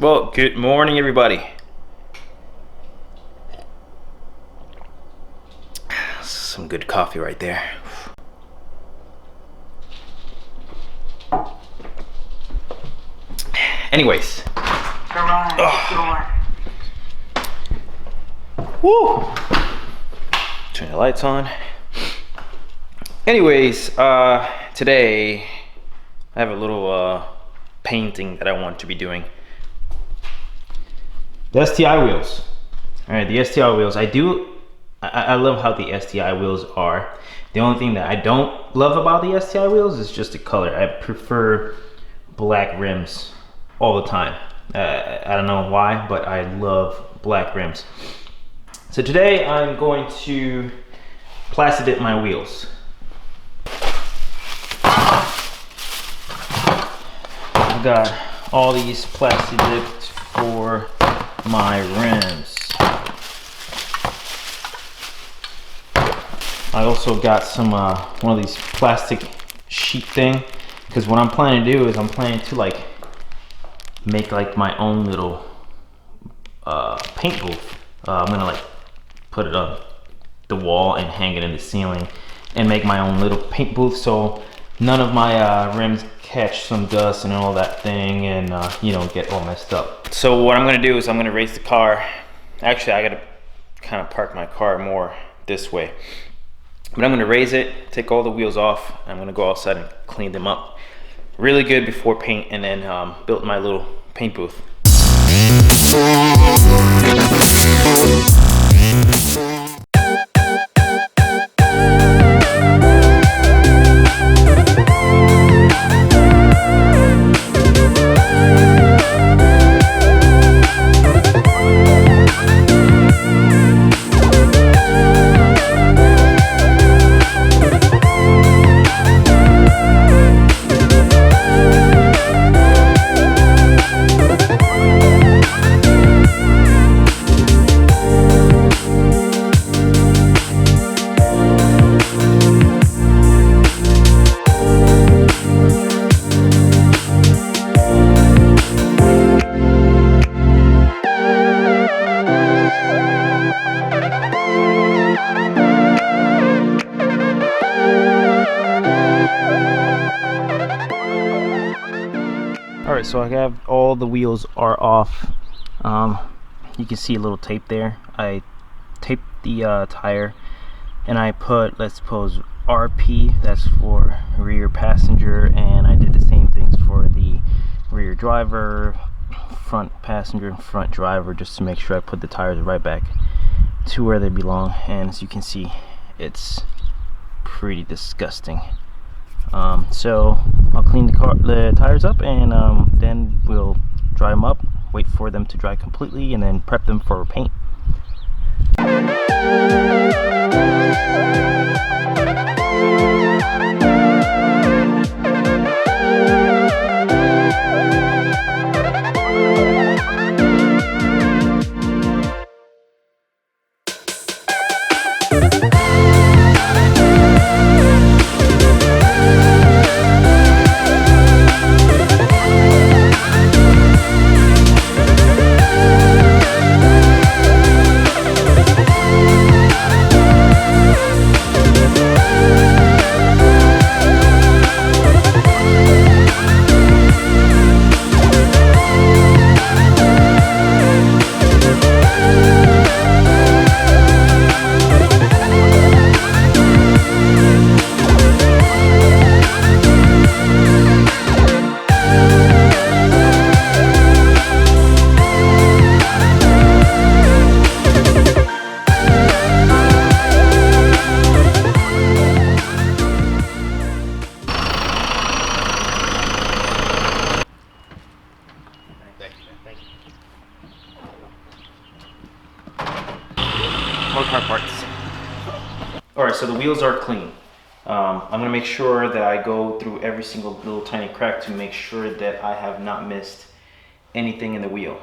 Well, good morning, everybody. Some good coffee right there. Anyways. Woo! Turn the lights on. Anyways, today I have a little painting that I want to be doing. The STI wheels. All right, the STI wheels. I love how the STI wheels are. The only thing that I don't love about the STI wheels is just the color. I prefer black rims all the time. I don't know why, but I love black rims. So today I'm going to Plastidip my wheels. I've got all these Plastidips for my rims. I also got some one of these plastic sheet thing, because what I'm planning to do is I'm planning to like make like my own little paint booth. I'm gonna like put it on the wall and hang it in the ceiling and make my own little paint booth, so none of my rims catch some dust and all that thing and you know, get all messed up. So what I'm gonna do is I'm gonna raise the car. Actually, I gotta kind of park my car more this way, but I'm gonna raise it, take all the wheels off. I'm gonna go outside and clean them up really good before paint, and then build my little paint booth. Alright, so I have all the wheels are off. You can see a little tape there. I taped the tire, and I put, let's suppose, RP, that's for rear passenger, and I did the same things for the rear driver, front passenger, and front driver, just to make sure I put the tires right back to where they belong. And as you can see, it's pretty disgusting. So I'll clean the tires up, and then we'll dry them up, wait for them to dry completely, and then prep them for paint. More car parts. Alright, so the wheels are clean. I'm going to make sure that I go through every single little tiny crack to make sure that I have not missed anything in the wheel.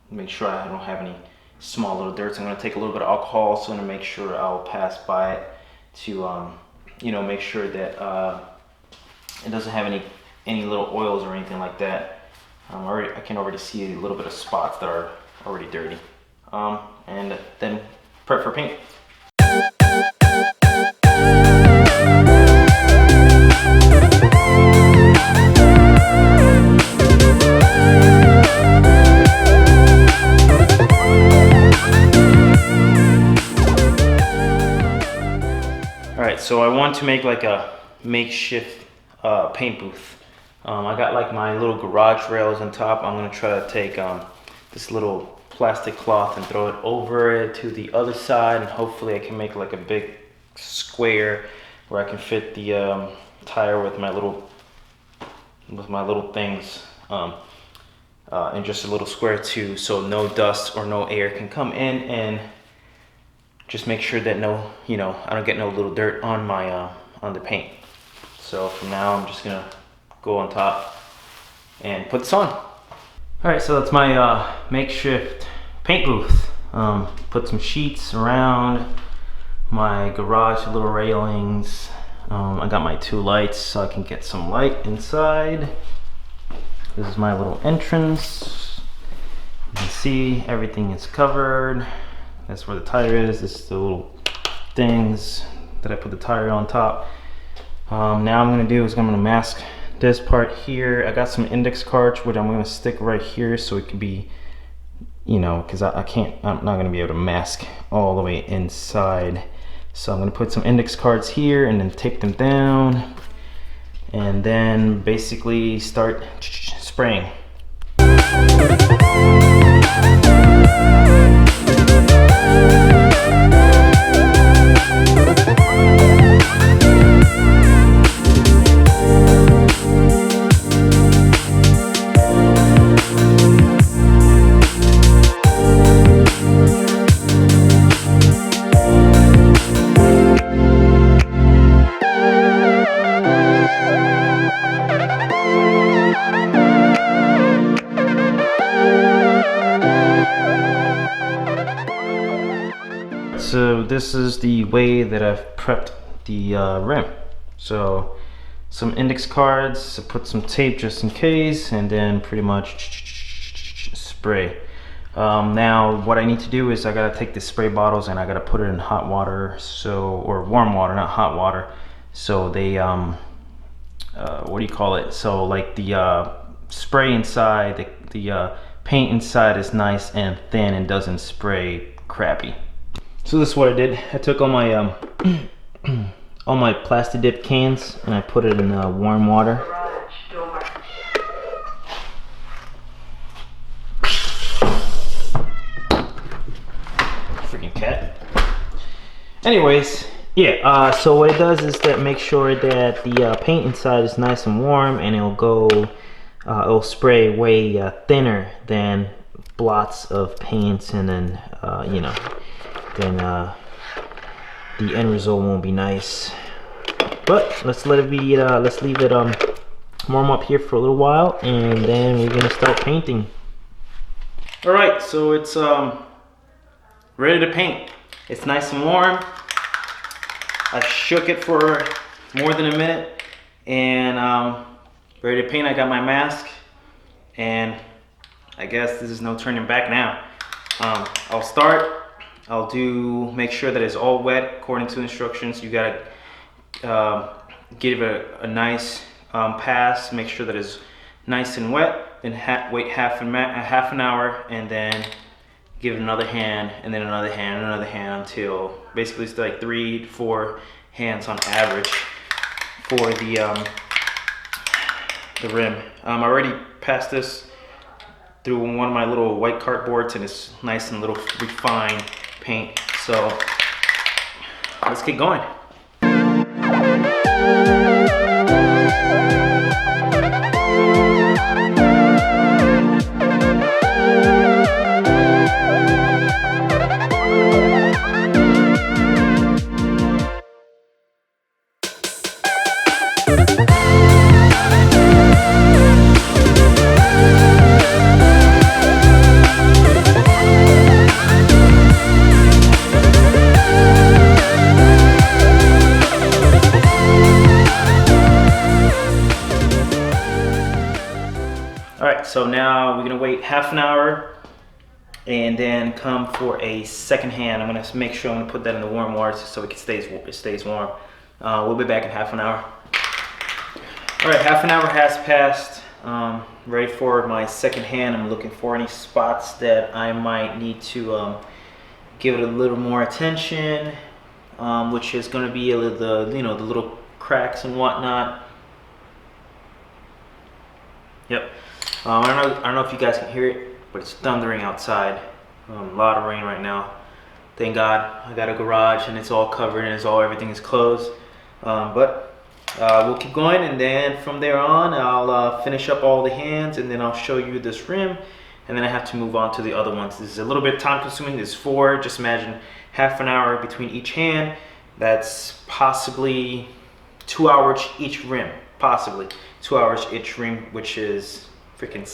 Make sure I don't have any small little dirts. I'm going to take a little bit of alcohol, so I'm going to make sure I'll pass by it to you know, make sure that it doesn't have any little oils or anything like that. I can already see a little bit of spots that are already dirty. And then prep for paint. Alright, so I want to make like a makeshift paint booth. I got like my little garage rails on top. I'm gonna try to take this little plastic cloth and throw it over it to the other side, and hopefully I can make like a big square where I can fit the tire with my little things in just a little square too, so no dust or no air can come in, and just make sure that I don't get no little dirt on my on the paint. So for now, I'm just gonna go on top and put this on. All right, so that's my makeshift paint booth. Put some sheets around my garage, little railings. I got my 2 lights so I can get some light inside. This is my little entrance. You can see everything is covered. That's where the tire is. This is the little things that I put the tire on top. Now I'm gonna do is I'm gonna mask this part here. I got some index cards which I'm gonna stick right here so it can be, because I'm not gonna be able to mask all the way inside. So I'm gonna put some index cards here and then tape them down, and then basically start spraying. So this is the way that I've prepped the rim. So some index cards, I put some tape just in case, and then pretty much spray. Now what I need to do is I gotta take the spray bottles and I gotta put it in hot water, or warm water, not hot water, so they what do you call it, so like the spray inside, the paint inside is nice and thin and doesn't spray crappy. So this is what I did. I took all my all my Plastidip cans and I put it in warm water. Freaking cat. Anyways, yeah. So what it does is that make sure that the paint inside is nice and warm, and it'll spray way thinner than blots of paints, and then then the end result won't be nice. But let's let it be. Let's leave it warm up here for a little while, and then we're gonna start painting. All right, so it's ready to paint. It's nice and warm. I shook it for more than a minute, and ready to paint. I got my mask, and I guess this is no turning back now. I'll start. I'll make sure that it's all wet according to instructions. You gotta give it a nice pass. Make sure that it's nice and wet. Then wait half an hour, and then give it another hand, and then another hand, another hand, until basically it's like 3 to 4 hands on average for the rim. I already passed this through one of my little white cardboards, and it's nice and little refined paint. So let's get going. so now we're gonna wait half an hour and then come for a second hand. I'm gonna make sure I'm gonna put that in the warm water so it stays warm. We'll be back in half an hour. All right, half an hour has passed. Ready for my second hand. I'm looking for any spots that I might need to give it a little more attention, which is going to be the the little cracks and whatnot. Yep. I don't know if you guys can hear it, but it's thundering outside. A lot of rain right now. Thank God I got a garage and it's all covered and everything is closed. We'll keep going, and then from there on I'll finish up all the hands, and then I'll show you this rim, and then I have to move on to the other ones. This is a little bit time consuming. There's 4. Just imagine half an hour between each hand. That's possibly 2 hours each rim. Possibly 2 hours each rim, which is freaking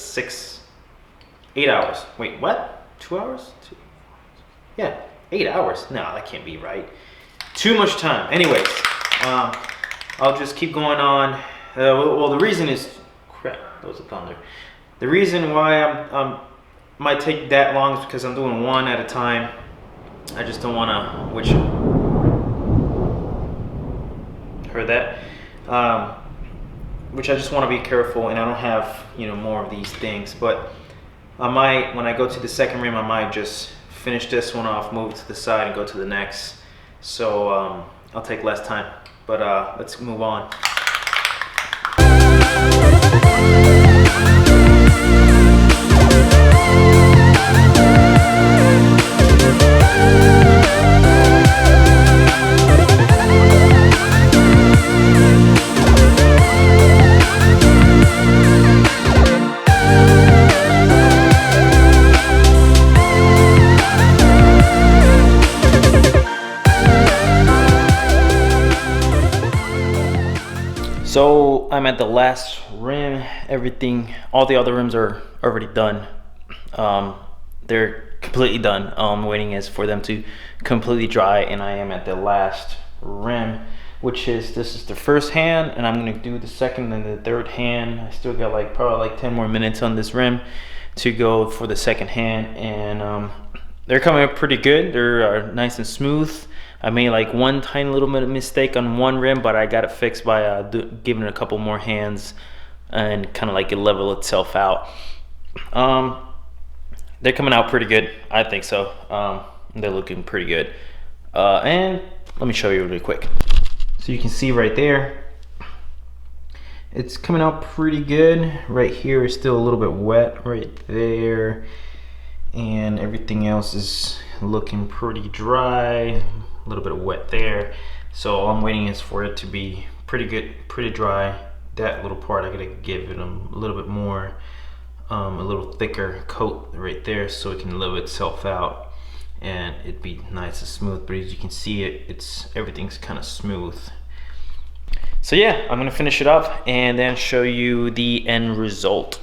8 hours. Wait, what? 2 hours? Yeah, 8 hours. No, that can't be right. Too much time. Anyways, I'll just keep going on. Well, the reason is, crap, that was a thunder. The reason why I'm might take that long is because I'm doing one at a time. I just don't want to, heard that? Which I just want to be careful, and I don't have, more of these things. But I might, when I go to the second rim, I might just finish this one off, move it to the side, and go to the next. So I'll take less time. But let's move on. So I'm at the last rim. All the other rims are already done. They're completely done. Waiting for them to completely dry, and I am at the last rim, this is the first hand, and I'm gonna do the second and the third hand. I still got probably 10 more minutes on this rim to go for the second hand, and they're coming up pretty good. They're nice and smooth. I made one tiny little bit of mistake on one rim, but I got it fixed by giving it a couple more hands and kind of it level itself out. They're coming out pretty good, I think so. They're looking pretty good. And let me show you really quick. So you can see right there, it's coming out pretty good. Right here is still a little bit wet right there, and everything else is looking pretty dry. A little bit of wet there, so all I'm waiting is for it to be pretty good, pretty dry. That little part I gotta give it a little bit more, a little thicker coat right there, so it can level itself out and it'd be nice and smooth. But as you can see, everything's kind of smooth. So yeah, I'm gonna finish it up and then show you the end result.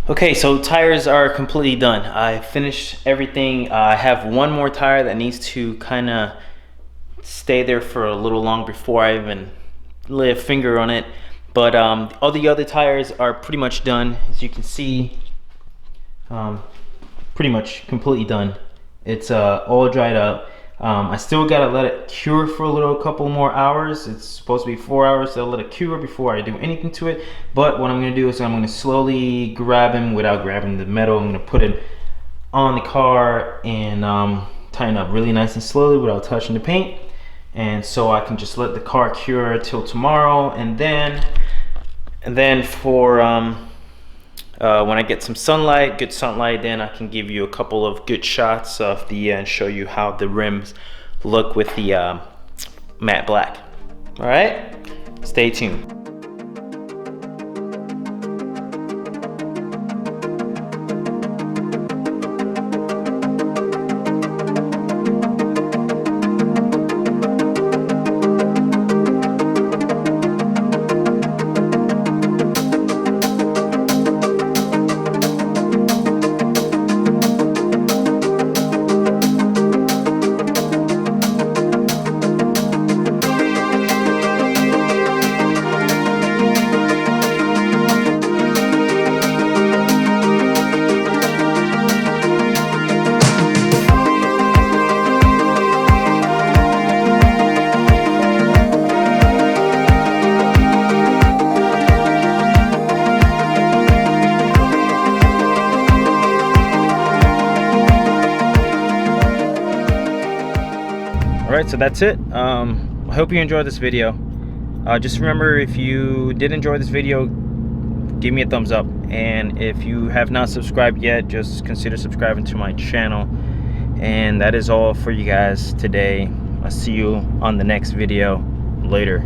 Okay, so tires are completely done. I finished everything. I have one more tire that needs to kind of stay there for a little long before I even lay a finger on it. But all the other tires are pretty much done. As you can see, pretty much completely done. It's all dried up. I still gotta let it cure for a couple more hours. It's supposed to be 4 hours, so I'll let it cure before I do anything to it. But what I'm gonna do is I'm gonna slowly grab him without grabbing the metal. I'm gonna put it on the car and tighten up really nice and slowly without touching the paint. And so I can just let the car cure till tomorrow, and then for when I get some sunlight, good sunlight, then I can give you a couple of good shots of and show you how the rims look with the matte black. All right, stay tuned. so that's it. I hope you enjoyed this video. Just remember, if you did enjoy this video, give me a thumbs up, and if you have not subscribed yet, just consider subscribing to my channel. And that is all for you guys today. I'll see you on the next video. Later.